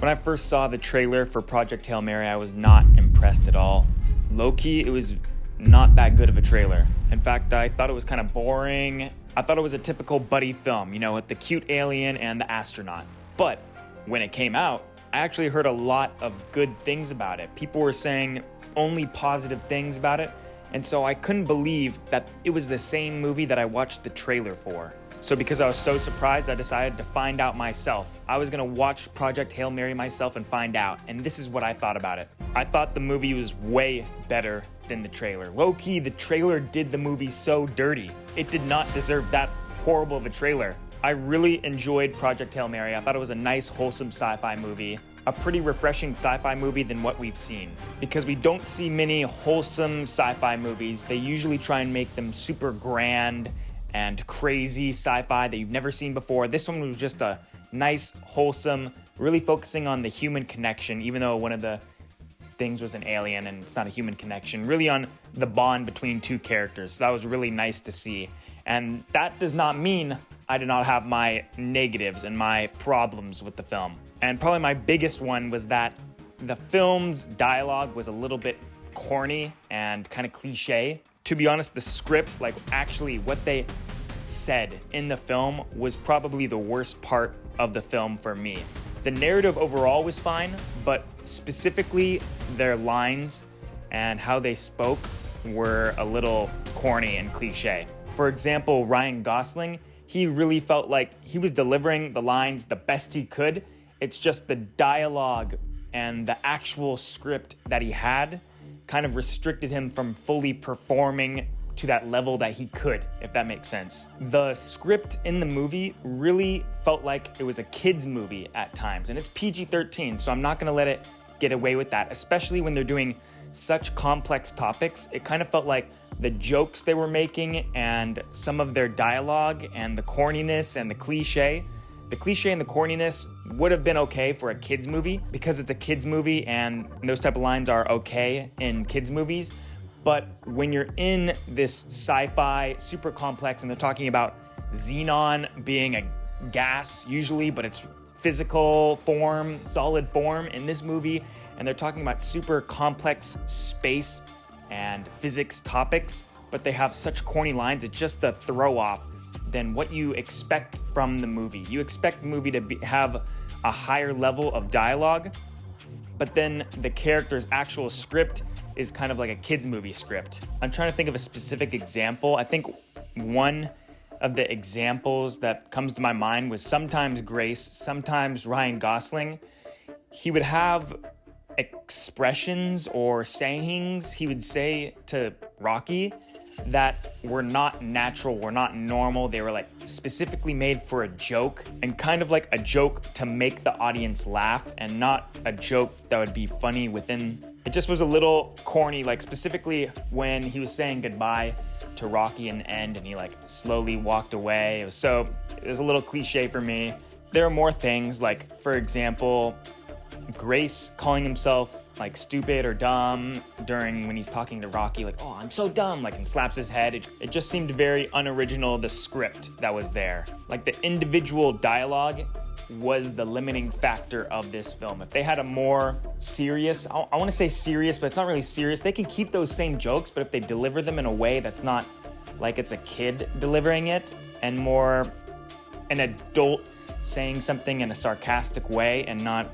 When I first saw the trailer for Project Hail Mary, I was not impressed at all. Low-key, it was not that good of a trailer. In fact, I thought it was kind of boring. I thought it was a typical buddy film, with the cute alien and the astronaut. But when it came out, I actually heard a lot of good things about it. People were saying only positive things about it, and so I couldn't believe that it was the same movie that I watched the trailer for. So because I was so surprised, I decided to find out myself. I was gonna watch Project Hail Mary myself and find out, and this is what I thought about it. I thought the movie was way better than the trailer. Low-key, the trailer did the movie so dirty. It did not deserve that horrible of a trailer. I really enjoyed Project Hail Mary. I thought it was a nice, wholesome sci-fi movie. A pretty refreshing sci-fi movie than what we've seen. Because we don't see many wholesome sci-fi movies. They usually try and make them super grand and crazy sci-fi that you've never seen before. This one was just a nice, wholesome, really focusing on the human connection, even though one of the things was an alien and it's not a human connection, really on the bond between two characters. So that was really nice to see. And that does not mean I did not have my negatives and my problems with the film. And probably my biggest one was that the film's dialogue was a little bit corny and kind of cliche. To be honest, the script, actually what they said in the film was probably the worst part of the film for me. The narrative overall was fine, but specifically their lines and how they spoke were a little corny and cliche. For example, Ryan Gosling, he really felt like he was delivering the lines the best he could. It's just the dialogue and the actual script that he had kind of restricted him from fully performing to that level that he could, if that makes sense. The script in the movie really felt like it was a kid's movie at times, and it's PG-13, so I'm not gonna let it get away with that, especially when they're doing such complex topics. It kind of felt like the jokes they were making and some of their dialogue and the corniness and the cliche and the corniness would have been okay for a kids movie because it's a kids movie and those type of lines are okay in kids movies. But when you're in this sci-fi super complex and they're talking about xenon being a gas usually, but it's physical form, solid form in this movie, and they're talking about super complex space and physics topics, but they have such corny lines, it's just a throw off than what you expect from the movie. You expect the movie to have a higher level of dialogue, but then the character's actual script is kind of like a kid's movie script. I'm trying to think of a specific example. I think one of the examples that comes to my mind was sometimes Grace, sometimes Ryan Gosling. He would have expressions or sayings he would say to Rocky that were not natural, were not normal. They were specifically made for a joke and kind of like a joke to make the audience laugh and not a joke that would be funny within. It just was a little corny, specifically when he was saying goodbye to Rocky in the end and he slowly walked away. It was a little cliche for me. There are more things, for example, Grace calling himself stupid or dumb when he's talking to Rocky, oh, I'm so dumb, and slaps his head. It just seemed very unoriginal, the script that was there. The individual dialogue was the limiting factor of this film. If they had a more serious, I want to say serious, but it's not really serious, they can keep those same jokes, but if they deliver them in a way that's not like it's a kid delivering it and more an adult saying something in a sarcastic way and not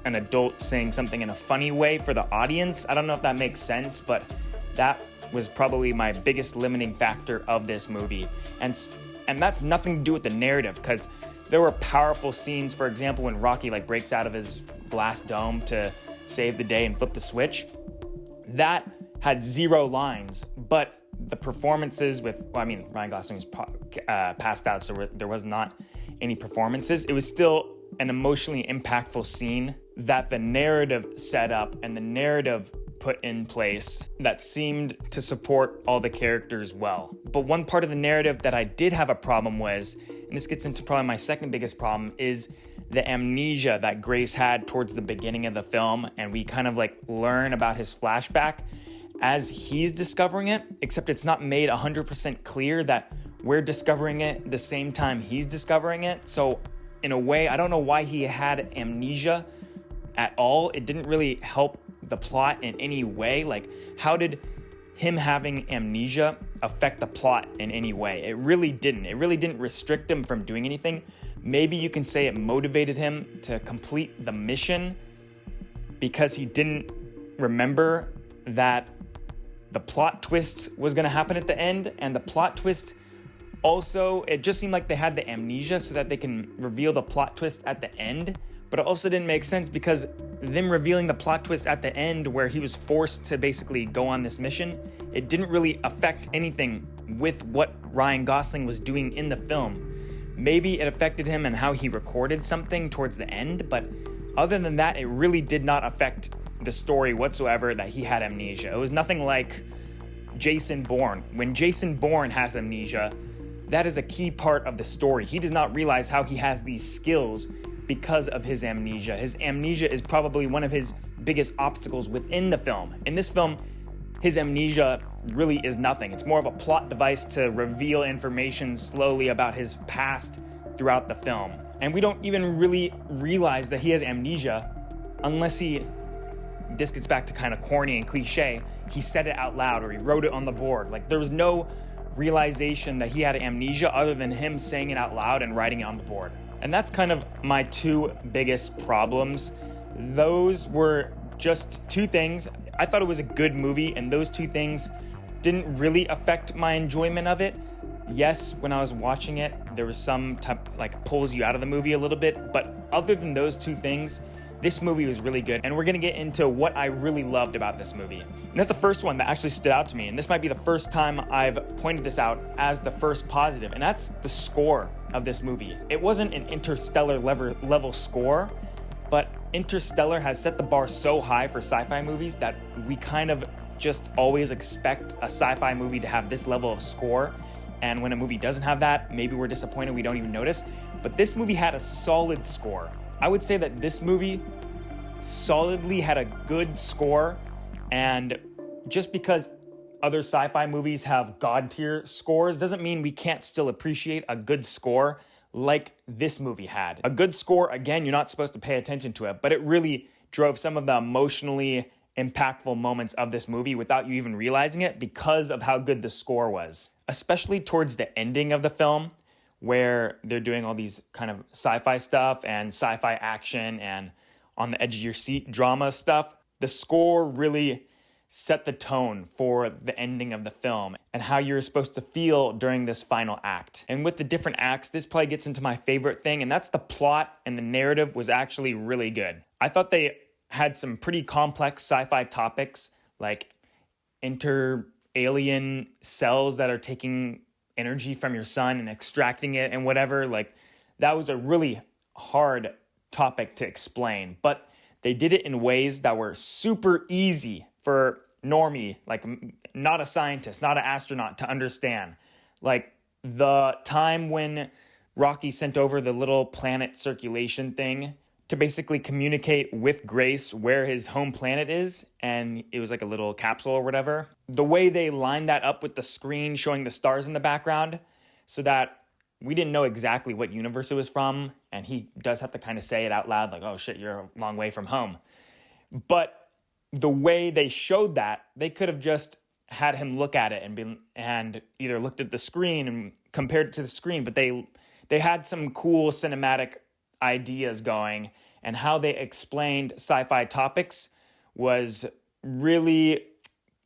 an adult saying something in a funny way for the audience. I don't know if that makes sense, but that was probably my biggest limiting factor of this movie. And that's nothing to do with the narrative, because there were powerful scenes, for example, when Rocky like breaks out of his glass dome to save the day and flip the switch. That had zero lines, but the performances Ryan Gosling was passed out, so there was not any performances. It was still an emotionally impactful scene that the narrative set up and the narrative put in place that seemed to support all the characters well. But one part of the narrative that I did have a problem was, and this gets into probably my second biggest problem, is the amnesia that Grace had towards the beginning of the film, and we kind of learn about his flashback as he's discovering it, except it's not made 100% clear that we're discovering it the same time he's discovering it. So in a way, I don't know why he had amnesia at all. It didn't really help the plot in any way. Like, how did him having amnesia affect the plot in any way? It really didn't. It really didn't restrict him from doing anything. Maybe you can say it motivated him to complete the mission because he didn't remember that the plot twist was going to happen at the end. And the plot twist also, it just seemed like they had the amnesia so that they can reveal the plot twist at the end. But it also didn't make sense because them revealing the plot twist at the end where he was forced to basically go on this mission, it didn't really affect anything with what Ryan Gosling was doing in the film. Maybe it affected him and how he recorded something towards the end, but other than that, it really did not affect the story whatsoever that he had amnesia. It was nothing like Jason Bourne. When Jason Bourne has amnesia, that is a key part of the story. He does not realize how he has these skills because of his amnesia. His amnesia is probably one of his biggest obstacles within the film. In this film, his amnesia really is nothing. It's more of a plot device to reveal information slowly about his past throughout the film. And we don't even really realize that he has amnesia unless this gets back to kind of corny and cliche, he said it out loud or he wrote it on the board. Like, there was no realization that he had amnesia other than him saying it out loud and writing it on the board. And that's kind of my two biggest problems. Those were just two things. I thought it was a good movie, and those two things didn't really affect my enjoyment of it. Yes, when I was watching it, there was some type, like, pulls you out of the movie a little bit, but other than those two things, this movie was really good, and we're gonna get into what I really loved about this movie. And that's the first one that actually stood out to me, and this might be the first time I've pointed this out as the first positive, and that's the score of this movie. It wasn't an Interstellar level score, but Interstellar has set the bar so high for sci-fi movies that we kind of just always expect a sci-fi movie to have this level of score, and when a movie doesn't have that, maybe we're disappointed, we don't even notice. But this movie had a solid score. I would say that this movie solidly had a good score, and just because other sci-fi movies have god tier scores doesn't mean we can't still appreciate a good score like this movie had. A good score, again, you're not supposed to pay attention to it, but it really drove some of the emotionally impactful moments of this movie without you even realizing it because of how good the score was. Especially towards the ending of the film, where they're doing all these kind of sci-fi stuff and sci-fi action and on the edge of your seat drama stuff. The score really set the tone for the ending of the film and how you're supposed to feel during this final act. And with the different acts, this probably gets into my favorite thing, and that's the plot, and the narrative was actually really good. I thought they had some pretty complex sci-fi topics, like inter-alien cells that are taking energy from your sun and extracting it and whatever. Like, that was a really hard topic to explain, but they did it in ways that were super easy for normie, like not a scientist, not an astronaut, to understand. Like the time when Rocky sent over the little planet circulation thing to basically communicate with Grace where his home planet is, and it was like a little capsule or whatever. The way they lined that up with the screen showing the stars in the background so that we didn't know exactly what universe it was from, and he does have to kind of say it out loud, like, oh shit, you're a long way from home. But the way they showed that, they could have just had him look at it and either looked at the screen and compared it to the screen, but they had some cool cinematic ideas going, and how they explained sci-fi topics was really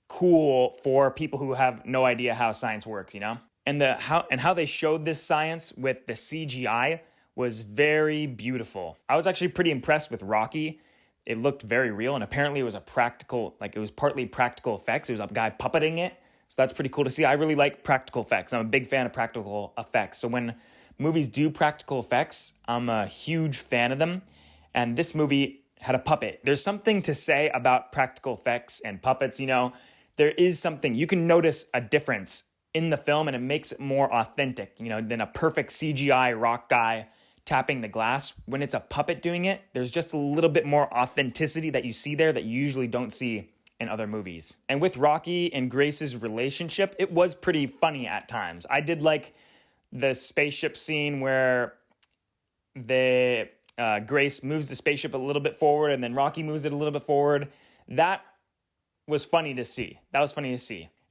cool for people who have no idea how science works, you know? And how they showed this science with the CGI was very beautiful. I was actually pretty impressed with Rocky. It looked very real, and apparently it was it was partly practical effects. It was a guy puppeting it, so that's pretty cool to see. I really like practical effects. I'm a big fan of practical effects. So when movies do practical effects, I'm a huge fan of them, and this movie had a puppet. There's something to say about practical effects and puppets, you know. There is something, you can notice a difference in the film, and it makes it more authentic, you know, than a perfect CGI rock guy tapping the glass. When it's a puppet doing it, there's just a little bit more authenticity that you see there that you usually don't see in other movies. And with Rocky and Grace's relationship, it was pretty funny at times. I did like the spaceship scene where Grace moves the spaceship a little bit forward and then Rocky moves it a little bit forward. That was funny to see.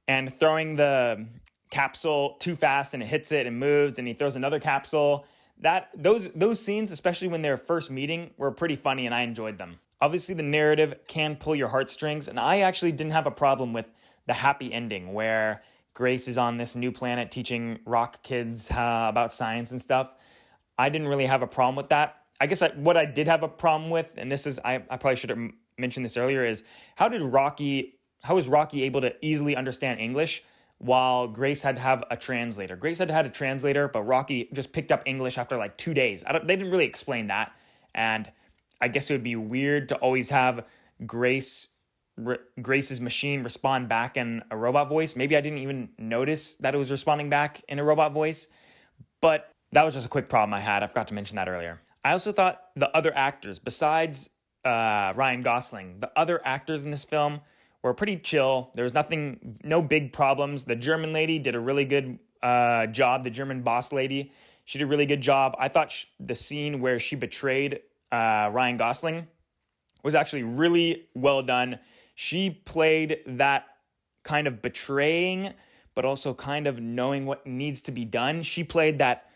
And throwing the capsule too fast and it hits it and moves and he throws another capsule. Those scenes, especially when they're first meeting, were pretty funny and I enjoyed them. Obviously, the narrative can pull your heartstrings, and I actually didn't have a problem with the happy ending where Grace is on this new planet teaching rock kids about science and stuff. I didn't really have a problem with that. I guess what I did have a problem with, and this is, I probably should have mentioned this earlier, is how was Rocky able to easily understand English while Grace had to have a translator? Grace had to have a translator, but Rocky just picked up English after like 2 days. They didn't really explain that, and I guess it would be weird to always have Grace's machine respond back in a robot voice. Maybe I didn't even notice that it was responding back in a robot voice, but that was just a quick problem I had. I forgot to mention that earlier. I also thought the other actors, besides Ryan Gosling, the other actors in this film were pretty chill. There was no big problems. The German lady did a really good job. The German boss lady, she did a really good job. I thought the scene where she betrayed Ryan Gosling was actually really well done. She played that kind of betraying, but also kind of knowing what needs to be done. She played that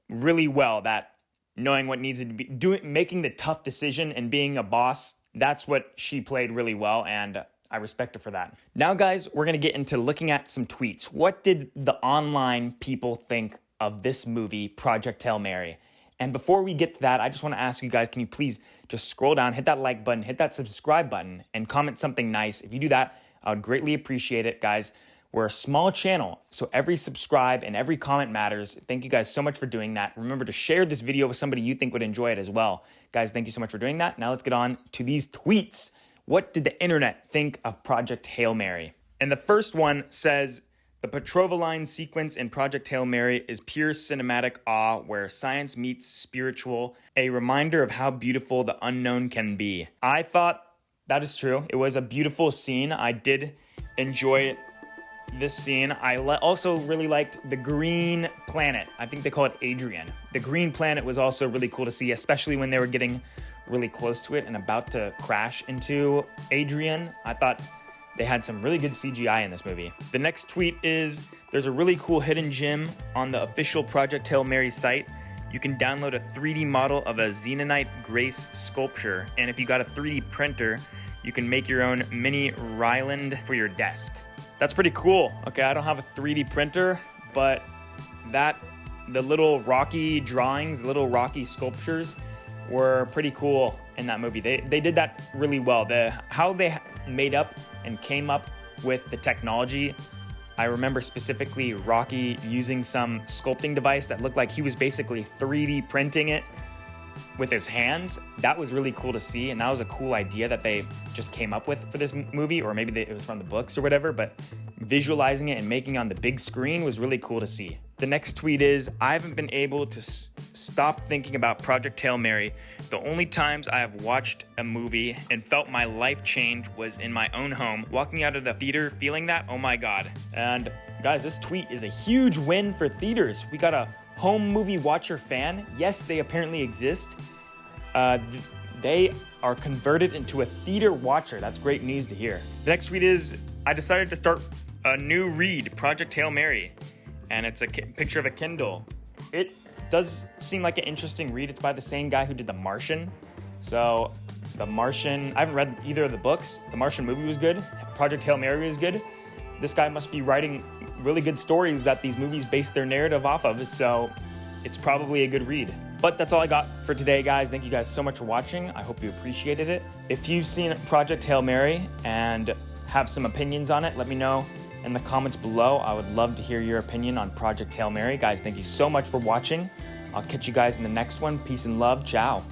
really well, that knowing what needs to be doing, making the tough decision and being a boss. That's what she played really well, and I respect her for that. Now, guys, we're going to get into looking at some tweets. What did the online people think of this movie, Project Hail Mary? And before we get to that, I just want to ask you guys, can you please just scroll down, hit that like button, hit that subscribe button, and comment something nice. If you do that, I would greatly appreciate it, guys. We're a small channel, so every subscribe and every comment matters. Thank you guys so much for doing that. Remember to share this video with somebody you think would enjoy it as well. Guys, thank you so much for doing that. Now let's get on to these tweets. What did the internet think of Project Hail Mary? And the first one says, the Petrovaline sequence in Project Hail Mary is pure cinematic awe where science meets spiritual, a reminder of how beautiful the unknown can be. I thought that is true. It was a beautiful scene. I did enjoy this scene. I also really liked the green planet. I think they call it Adrian. The green planet was also really cool to see, especially when they were getting really close to it and about to crash into Adrian. I thought they had some really good CGI in this movie. The next tweet is, there's a really cool hidden gem on the official Project Hail Mary site. You can download a 3D model of a Xenonite Grace sculpture, and if you got a 3D printer, you can make your own mini Ryland for your desk. That's pretty cool. Okay, I don't have a 3D printer, but the little Rocky drawings, the little Rocky sculptures were pretty cool in that movie. They did that really well. How they made up and came up with the technology. I remember specifically Rocky using some sculpting device that looked like he was basically 3D printing it with his hands. That was really cool to see, and that was a cool idea that they just came up with for this movie, or maybe it was from the books or whatever, but visualizing it and making it on the big screen was really cool to see. The next tweet is, I haven't been able to stop thinking about Project Hail Mary. The only times I have watched a movie and felt my life change was in my own home. Walking out of the theater feeling that, oh my God. And guys, this tweet is a huge win for theaters. We got a home movie watcher fan. Yes, they apparently exist. They are converted into a theater watcher. That's great news to hear. The next tweet is, I decided to start a new read, Project Hail Mary, and it's a picture of a Kindle. It does seem like an interesting read. It's by the same guy who did The Martian. So The Martian, I haven't read either of the books. The Martian movie was good. Project Hail Mary was good. This guy must be writing really good stories that these movies base their narrative off of, so it's probably a good read. But that's all I got for today, guys. Thank you guys so much for watching. I hope you appreciated it. If you've seen Project Hail Mary and have some opinions on it, let me know in the comments below. I would love to hear your opinion on Project Hail Mary. Guys, thank you so much for watching. I'll catch you guys in the next one. Peace and love. Ciao.